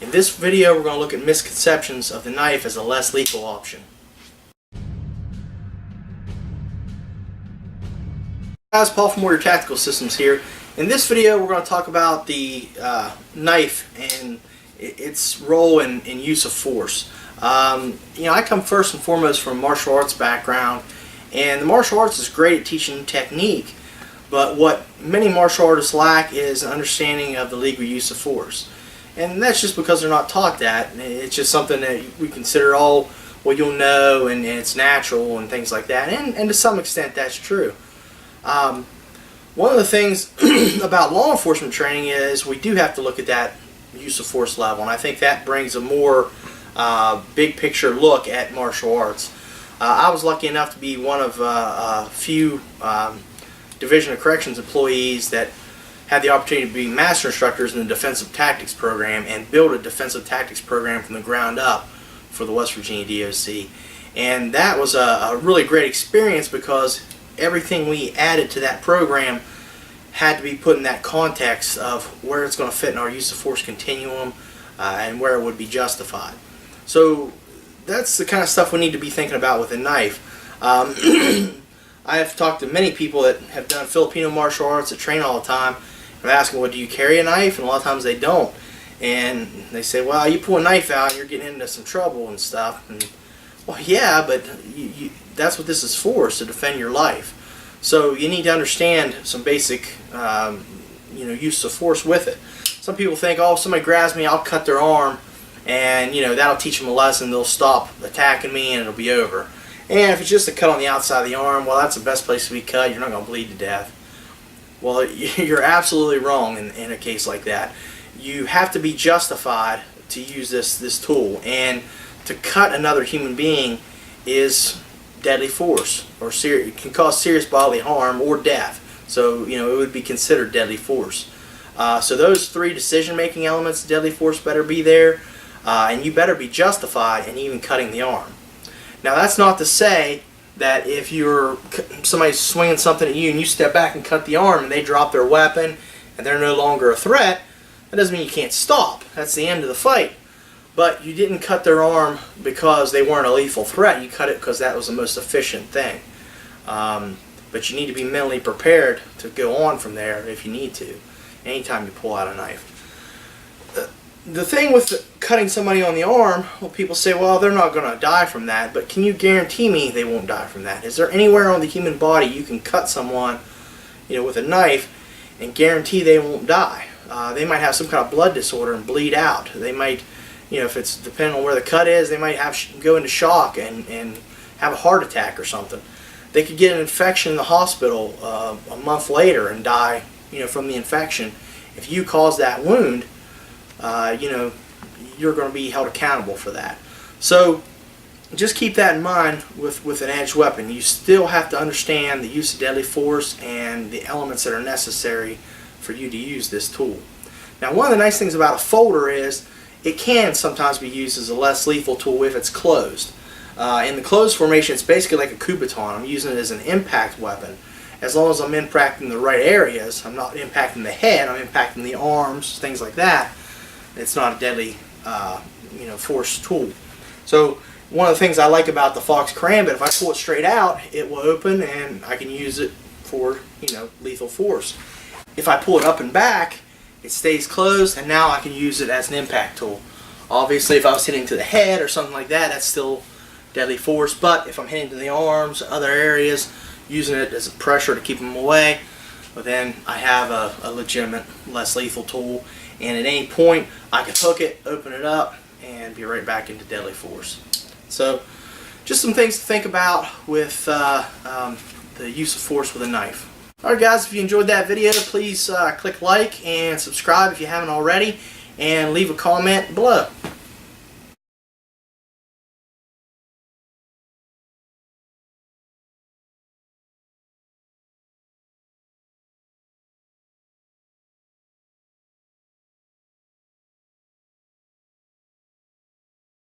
In this video, we're going to look at misconceptions of the knife as a less lethal option. Guys, Paul from Warrior Tactical Systems here. In this video, we're going to talk about the knife and its role in use of force. I come first and foremost from a martial arts background, and the martial arts is great at teaching technique, but what many martial artists lack is an understanding of the legal use of force. And that's just because they're not taught that. It's just something that we consider, well, you'll know, and it's natural and things like that. And to some extent, that's true. One of the things about law enforcement training is we do have to look at that use of force level, and I think that brings a more big picture look at martial arts. I was lucky enough to be one of a few Division of Corrections employees that had the opportunity to be master instructors in the defensive tactics program and build a defensive tactics program from the ground up for the West Virginia DOC. And that was a really great experience because everything we added to that program had to be put in that context of where it's going to fit in our use of force continuum and where it would be justified. So that's the kind of stuff we need to be thinking about with a knife. I have talked to many people that have done Filipino martial arts that train all the time. I'm asking, well, do you carry a knife? And a lot of times they don't. And they say, well, you pull a knife out and you're getting into some trouble and stuff. And, well, yeah, but that's what this is for, is to defend your life. So you need to understand some basic use of force with it. Some people think, oh, if somebody grabs me, I'll cut their arm, and that'll teach them a lesson. They'll stop attacking me and it'll be over. And if it's just a cut on the outside of the arm, well, that's the best place to be cut. You're not going to bleed to death. Well, you're absolutely wrong in a case like that. You have to be justified to use this tool, and to cut another human being is deadly force, or it can cause serious bodily harm or death. So it would be considered deadly force. So those three decision-making elements, deadly force, better be there, and you better be justified in even cutting the arm. Now, that's not to say that if somebody's swinging something at you and you step back and cut the arm and they drop their weapon and they're no longer a threat, that doesn't mean you can't stop. That's the end of the fight. But you didn't cut their arm because they weren't a lethal threat. You cut it because that was the most efficient thing. But you need to be mentally prepared to go on from there if you need to, anytime you pull out a knife. The thing with cutting somebody on the arm, well, people say, well, they're not going to die from that, but can you guarantee me they won't die from that? Is there anywhere on the human body you can cut someone with a knife and guarantee they won't die? They might have some kind of blood disorder and bleed out. They might, if it's depending on where the cut is, they might go into shock and have a heart attack or something. They could get an infection in the hospital a month later and die from the infection. If you cause that wound, you're going to be held accountable for that. So just keep that in mind with an edged weapon. You still have to understand the use of deadly force and the elements that are necessary for you to use this tool. Now, one of the nice things about a folder is it can sometimes be used as a less lethal tool if it's closed. In the closed formation, it's basically like a kubaton. I'm using it as an impact weapon. As long as I'm impacting the right areas, I'm not impacting the head, I'm impacting the arms, things like that. It's not a deadly force tool. So one of the things I like about the Fox Karambit, if I pull it straight out, it will open and I can use it for lethal force. If I pull it up and back, it stays closed, and now I can use it as an impact tool. Obviously, if I was hitting to the head or something like that, that's still deadly force. But if I'm hitting to the arms, other areas, using it as a pressure to keep them away, well, then I have a legitimate, less lethal tool. And at any point, I can hook it, open it up, and be right back into deadly force. So, just some things to think about with the use of force with a knife. Alright guys, if you enjoyed that video, please click like and subscribe if you haven't already, and leave a comment below.